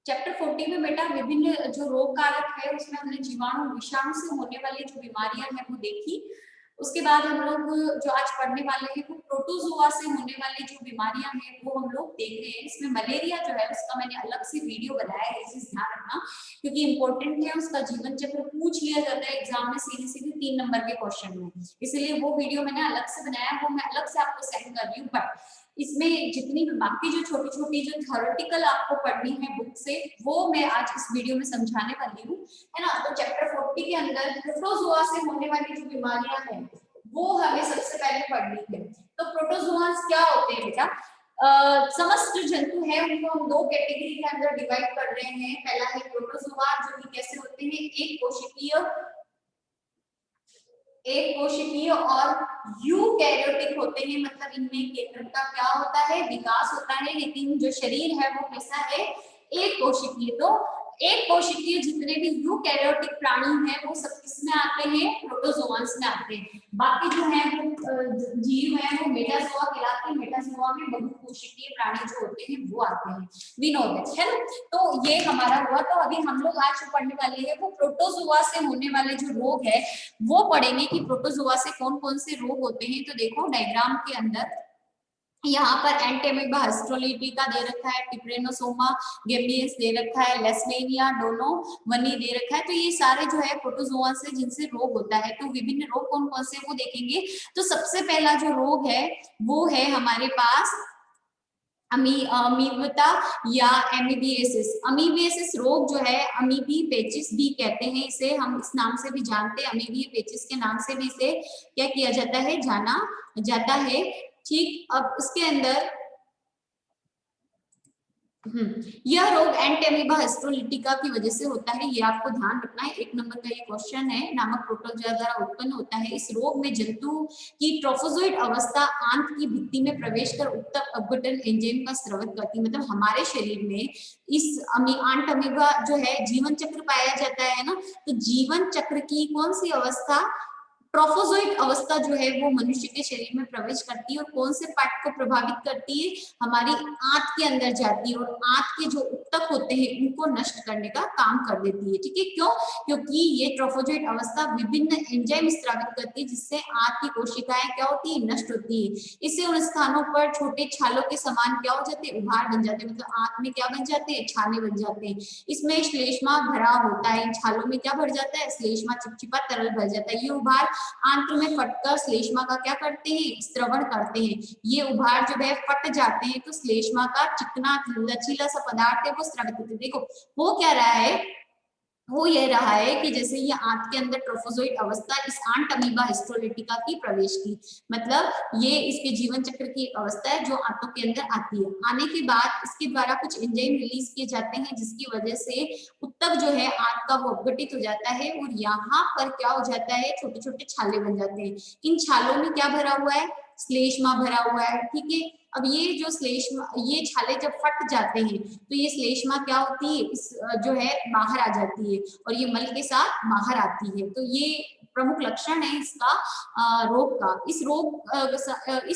Chapter 40 में बेटा विभिन्न जो रोग कारक है उसमें हमने जीवाणु विषाणु से होने वाली जो बीमारियां हैं वो देखी। उसके बाद हम लोग जो आज पढ़ने वाले हैं वो प्रोटोजोआ से होने वाली जो बीमारियां हैं वो हम लोग देख रहे हैं। इसमें मलेरिया जो है उसका मैंने अलग से वीडियो बनाया है, इस ध्यान रखना क्योंकि इंपॉर्टेंट है। उसका जीवन चक्र पूछ लिया जाता है एग्जाम में सीधे सीधे 3 नंबर के क्वेश्चन में, इसलिए वो वीडियो मैंने अलग से बनाया, वो मैं अलग से आपको सेंड कर रही हूँ। बट इसमें जितनी भी बाकी जो छोटी छोटी जो थ्योरेटिकल आपको पढ़नी है बुक से वो मैं आज इस वीडियो में समझाने वाली हूँ, है ना। तो चैप्टर 40 के अंदर प्रोटोजोआ से होने वाली जो बीमारियां हैं वो हमें सबसे पहले पढ़नी है। तो प्रोटोजोआस क्या होते हैं बेटा? समस्त जो जंतु है उनको हम 2 कैटेगरी के अंदर डिवाइड कर रहे हैं। पहला है प्रोटोजोआ जो कि कैसे होते हैं, एक कोशिकीय और यूकैरियोटिक होते हैं, मतलब इनमें का क्या होता है, विकास होता है, लेकिन जो शरीर है वो कैसा है, एक कोशिकीय। तो एक कोशिकीय जितने भी यूकैरियोटिक प्राणी हैं वो सब किसमें आते हैं, प्रोटोजोआंस में आते हैं। बाकी जो है वो जीव है वो मेटाजोआ कहलाते हैं। मेटाजोआ में बहुकोशिकीय प्राणी जो होते हैं वो आते हैं, वी नो दैट, है ना। तो ये हमारा हुआ। तो अभी हम लोग आज पढ़ने वाले हैं वो प्रोटोजोआ से होने वाले जो रोग है वो पढ़ेंगे कि प्रोटोजोआ से कौन कौन से रोग होते हैं। तो देखो डायग्राम के अंदर यहाँ पर एंटेमीबा हिस्टोलिटिका दे रखा है, टिप्रेनोसोमा गेमियस दे रखा है, लेस्मेनिया डोनोवनी दे रखा है। तो ये सारे जो है प्रोटोजोआ से जिनसे रोग होता है। तो विभिन्न रोग कौन कौन से वो देखेंगे। तो सबसे पहला जो रोग है वो है हमारे पास अमीबता या एमीबिएसिस। अमीबिएसिस रोग जो है अमीबी पेचिस भी कहते हैं इसे, हम इस नाम से भी जानते हैं, अमीबी पेचिस के नाम से भी इसे क्या किया जाता है, जाना जाता है। ठीक, अब इसके अंदर यह रोग एंटेमीबा हिस्टोलिटिका की वजह से होता है, ये आपको ध्यान रखना है। 1 नंबर का ये क्वेश्चन है। नामक प्रोटोजोआ द्वारा उत्पन्न होता है। इस रोग में जंतु की ट्रोफोजोइड अवस्था आंत की भित्ति में प्रवेश कर उत्तक अपघटन एंजाइम का स्रावित करती है। मतलब हमारे शरीर में इस आंट अमीबा जो है जीवन चक्र पाया जाता है ना, तो जीवन चक्र की कौन सी अवस्था, ट्रोफोजोइड अवस्था जो है वो मनुष्य के शरीर में प्रवेश करती है और कौन से पार्ट को प्रभावित करती है, हमारी आंत के अंदर जाती है और आंत के जो उत्तक होते हैं उनको नष्ट करने का काम कर देती है। ठीक है, क्यों? क्योंकि ये ट्रोफोजोइड अवस्था विभिन्न एंजाइम स्रावित करती है जिससे आंत की कोशिकाएं क्या होती है, नष्ट होती है। इससे उन स्थानों पर छोटे छालों के समान क्या हो जाते हैं, उभार बन जाते हैं। मतलब आंत में क्या बन जाते हैं, छाले बन जाते हैं। इसमें श्लेष्मा भरा होता है, इन छालों में क्या भर जाता है, श्लेष्मा चिपचिपा तरल भर जाता है। ये उभार आंत में फटकर श्लेष्मा का क्या करते हैं, स्त्रवण करते हैं। ये उभार जब है फट जाते हैं तो श्लेष्मा का चिकना लचीला सा पदार्थ है वो स्रावित होते हैं। देखो वो क्या रहा है, वो ये रहा है कि जैसे ये आंत के अंदर ट्रोफोजोइड अवस्था इस आंट अमीबा हिस्टोलिटिका की प्रवेश की, मतलब ये इसके जीवन चक्र की अवस्था है जो आंतों के अंदर आती है। आने के बाद इसके द्वारा कुछ एंजाइम रिलीज किए जाते हैं जिसकी वजह से उत्तक जो है आंत का वो अपघटित हो जाता है और यहाँ पर क्या हो जाता है, छोटे छोटे छाले बन जाते हैं। इन छालों में क्या भरा हुआ है, श्लेष्मा भरा हुआ है। ठीक है, अब ये जो श्लेष्मा, ये छाले जब फट जाते हैं तो ये श्लेष्मा क्या होती है, इस जो है बाहर आ जाती है और ये मल के साथ बाहर आती है। तो ये प्रमुख लक्षण है इसका रोग का। इस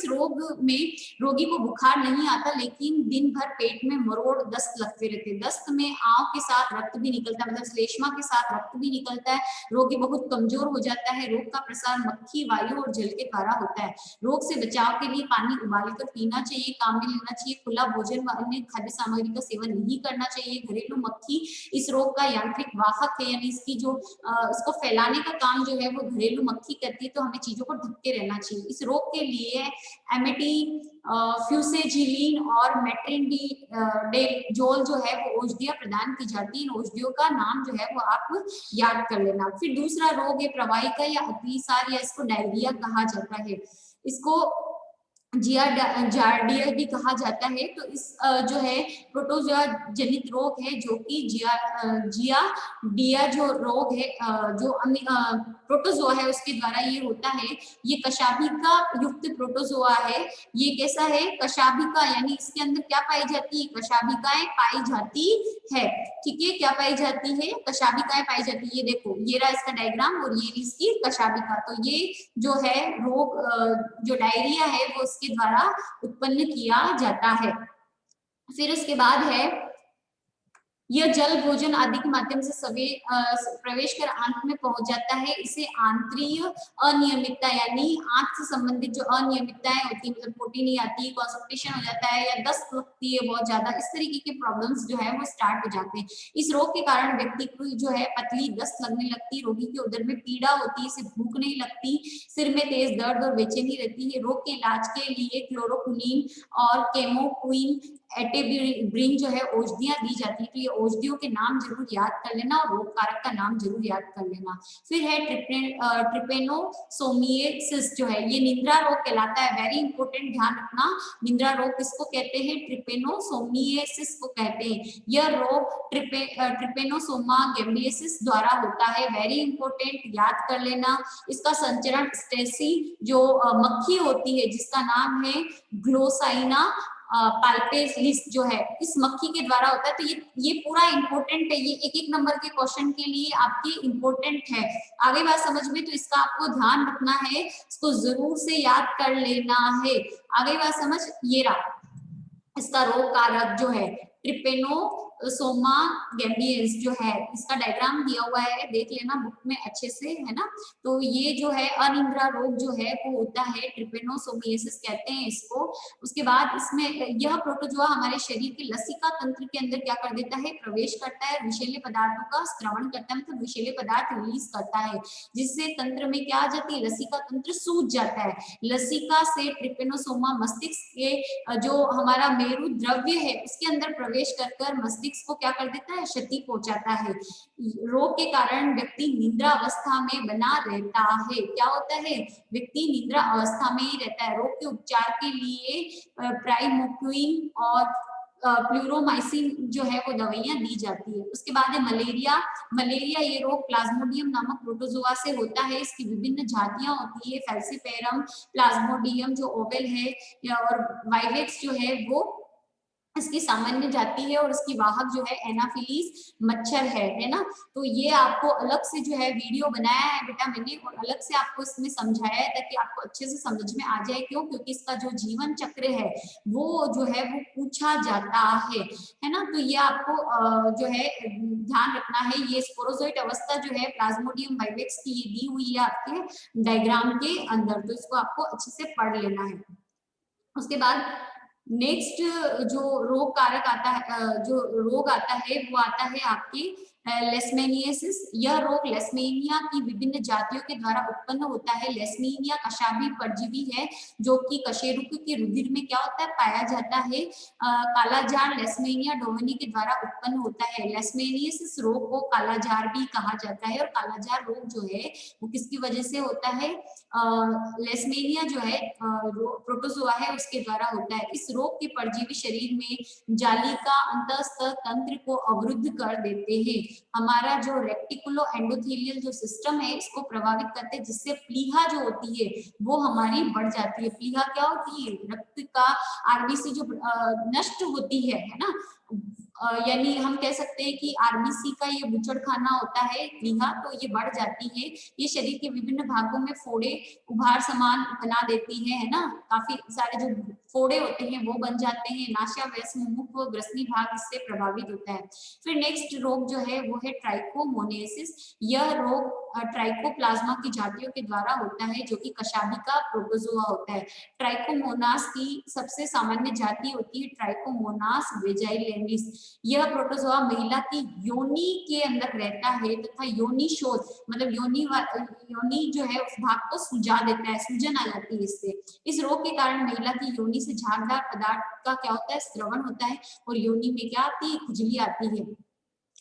रोग में रोगी को बुखार नहीं आता लेकिन दिन भर पेट में मरोड़ दस्त लगते रहते हैं। दस्त में आंव के साथ रक्त भी निकलता है, मतलब श्लेष्मा के साथ रक्त भी निकलता है। रोगी बहुत कमजोर हो जाता है। रोग का प्रसार मक्खी, वायु और जल के द्वारा होता है। रोग से बचाव के लिए पानी उबालकर पीना चाहिए, काम में लेना चाहिए, खुला भोजन व अन्य खाद्य सामग्री का सेवन नहीं करना चाहिए। घरेलू मक्खी इस रोग का यांत्रिक वाहक है, यानी इसकी जो इसको फैलाने का काम जो है वो घरेलू मक्खी करती है। तो हमें चीजों को ढक के रहना चाहिए। इस रोग के लिए एमेटी फ्यूसेजिलिन और मेट्रिनडीजोल जो है वो औषधियां प्रदान की जाती है। इन औषधियों का नाम जो है वो आप याद कर लेना। फिर दूसरा रोग है प्रवाहिका या अतिसार, या इसको डायरिया कहा जाता है। इसको जार्डिया भी कहा जाता है। तो इस जो है प्रोटोजोआ जनित रोग है जो कि जिया जो रोग है, जो प्रोटोजोआ है उसके द्वारा ये होता है। ये कशाभिका युक्त प्रोटोजोआ है। ये कैसा है, कशाभिका, यानी इसके अंदर क्या पाई जाती है, कशाभिकाएं पाई जाती है। ठीक है, क्या पाई जाती है, कशाभिकाएं पाई जाती है। ये देखो ये रहा इसका डायग्राम और ये इसकी कशाभिका। तो ये जो है रोग, जो डायरिया है वो इसके द्वारा उत्पन्न किया जाता है। फिर उसके बाद है यह जल, भोजन आदि के माध्यम से प्रवेश कर आंत में पहुंच जाता है। इसे आंतरीय अनियमितता यानी आंत से संबंधित जो अनियमितताएं होती है, मतलब पोटी नहीं आती, कॉन्स्टिपेशन हो जाता है या दस्त लगती है बहुत ज्यादा, इस तरीके के प्रॉब्लम्स जो है वो स्टार्ट हो जाते हैं। इस रोग के कारण व्यक्ति को जो है पतली दस्त लगने लगती है, रोगी के उदर में पीड़ा होती है, इसे भूख नहीं लगती, सिर में तेज दर्द और बेचैनी रहती है। रोग के इलाज के लिए क्लोरोक्विनीन और केमोक्विन एटेब्रिन जो है औषधियां दी जाती है। तो ये औषधियों के नाम जरूर याद कर लेना और रोग कारक का नाम जरूर याद कर लेना। फिर है ट्रिपेनोसोमियासिस जो है, ये निद्रा रोग कहलाता है। वेरी इंपॉर्टेंट, ध्यान रखना, निद्रा रोग किसको कहते हैं? ट्रिपेनोसोमियासिस को कहते हैं। यह रोग ट्रिपेनोसोमा गैम्बियसिस द्वारा होता है। वेरी इंपॉर्टेंट, याद कर लेना। इसका संचरण स्टेसी जो मक्खी होती है जिसका नाम है ग्लोसाइना पाल्पेलिस जो है, इस मक्खी के द्वारा होता है। तो ये पूरा इंपॉर्टेंट है, ये एक एक नंबर के क्वेश्चन के लिए आपके इंपॉर्टेंट है। आगे बात समझ में, तो इसका आपको ध्यान रखना है, इसको जरूर से याद कर लेना है। आगे बात समझ, ये रहा इसका रोग कारक जो है ट्रिपेनोसोमा गैम्बियंस जो है, इसका डायग्राम दिया हुआ है, देख लेना बुक में अच्छे से, है ना। तो ये जो है अनिद्रा रोग जो है वो होता है, ट्रिपेनोसोमियासिस कहते हैं इसको। उसके बाद इसमें यह प्रोटोजोआ हमारे शरीर के लसिका तंत्र के अंदर क्या कर देता है? प्रवेश करता है, विषैले पदार्थों का स्रवण करता है, मतलब विषैले पदार्थ रिलीज करता है, जिससे तंत्र में क्या आ जाती है? लसिका तंत्र सूज जाता है। लसिका से ट्रिपेनोसोमा मस्तिष्क के जो हमारा मेरु द्रव्य है उसके अंदर प्रवेश कर मस्तिष्क को क्या कर देता है? क्षति पहुंचाता है। रोग के कारण व्यक्ति निद्रा अवस्था में बना रहता है। क्या होता है? व्यक्ति निद्रा अवस्था में ही रहता है। रोग के उपचार के लिए प्राइमोक्विन और प्लूरोमाइसिन जो है वो दवाइयां दी जाती है। उसके बाद है मलेरिया। मलेरिया ये रोग प्लाज्मोडियम नामक प्रोटोजोआ से होता है। इसकी विभिन्न जातियां होती है, फैल्सिपेरम, प्लाज्मोडियम जो ओवेल है और वाइवेक्स जो है वो इसकी सामान्य जाति है, और इसकी वाहक जो है एनाफिलीज मच्छर है ना। तो ये आपको अलग से जो है वीडियो बनाया है बेटा मैंने, और अलग से आपको इसमें समझाया है ताकि आपको अच्छे से समझ में आ जाए। क्यों? क्योंकि इसका जो जीवन चक्र है वो जो है वो पूछा जाता है ना। तो ये आपको जो है ध्यान रखना है। ये स्पोरोजोइट अवस्था जो है प्लाज्मोडियम वाइवेक्स की ये दी हुई है आपके डायग्राम के अंदर, तो इसको आपको अच्छे से पढ़ लेना है। उसके बाद नेक्स्ट जो रोग कारक आता है, जो रोग आता है वो आता है आपकी लेस्मेनियासिस। यह रोग लेस्मेनिया की विभिन्न जातियों के द्वारा उत्पन्न होता है। लेस्मेनिया कशाभी परजीवी है जो कि कशेरुक के रुधिर में क्या होता है? पाया जाता है। कालाजार लेस्मेनिया डोमिनी के द्वारा उत्पन्न होता है। लेस्मेनियासिस रोग को कालाजार भी कहा जाता है, और कालाजार रोग जो है वो किसकी वजह से होता है? लेस्मेनिया जो है प्रोटोजोआ है उसके द्वारा होता है। इस रोग के परजीवी शरीर में जालिका अंतस्थ तंत्र को अवरुद्ध कर देते हैं। हमारा जो रेक्टिकुलो एंडोथेलियल जो सिस्टम है इसको प्रभावित करते हैं, जिससे प्लीहा जो होती है वो हमारी बढ़ जाती है। प्लीहा क्या होती है? रक्त का आरबीसी जो नष्ट होती है ना, यानी हम कह सकते हैं कि आरबीसी का ये बुचड़ खाना होता है प्लीहा, तो ये बढ़ जाती है। ये शरीर के विभिन्न भागों में फोड़े उभार समान बना देती है ना। काफी सारे जो फोड़े होते हैं वो बन जाते हैं। नासा वैश्म मुख व ग्रसनी भाग इससे प्रभावित होता है। फिर नेक्स्ट रोग जो है वो है ट्राइकोमोनेसिस। यह रोग ट्राइकोप्लाज्मा की जातियों के द्वारा होता है जो कि कशाभी का प्रोटोजोआ होता है। ट्राइकोमोनास की सबसे सामान्य जाति होती है ट्राइकोमोनास वेजाइलेंडिस। यह प्रोटोजोआ महिला की योनि के अंदर रहता है तथा योनि शोथ मतलब योनि जो है उस भाग को सुझा देता है, सूजन आ जाती है इससे। इस रोग के कारण महिला की योनि से झागदार पदार्थ का क्या होता है? स्रवण होता है, और योनि में क्या आती है? खुजली आती है।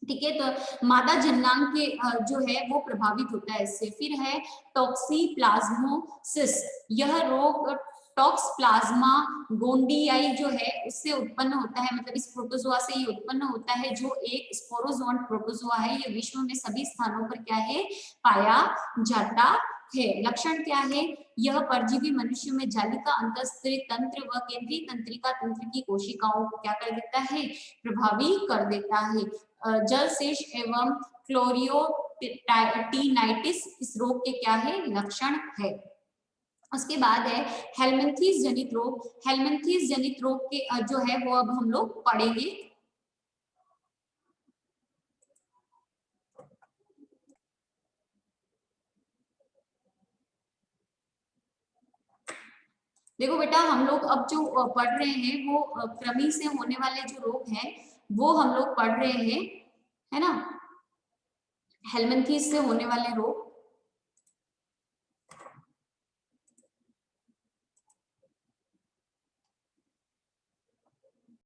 ठीक है, तो मादा जननांग के जो है वो प्रभावित होता है इससे। फिर है टॉक्सीप्लाज्मोसिस। यह रोग टॉक्सप्लाज्मा गोंडियाई जो है उससे उत्पन्न होता है, मतलब इस प्रोटोजोआ से ये उत्पन्न होता है जो एक स्पोरोजोन प्रोटोजोआ है। ये विश्व में सभी स्थानों पर क्या है? पाया जाता है। लक्षण क्या है? यह परजीवी मनुष्य में जालिका अंतस्त्र तंत्र व केंद्रीय तंत्रिका तंत्र की कोशिकाओं को क्या कर देता है? प्रभावी कर देता है। जल शेष एवं क्लोरियोटिनाइटिस इस रोग के क्या है? लक्षण है। उसके बाद है हेलमिंथीज जनित रोग। हेलमिंथीज जनित रोग के जो है वो अब हम लोग पढ़ेंगे। देखो बेटा, हम लोग अब जो पढ़ रहे हैं वो कृमि से होने वाले जो रोग हैं वो हम लोग पढ़ रहे हैं, है ना, हेलमिंथीज से होने वाले रोग।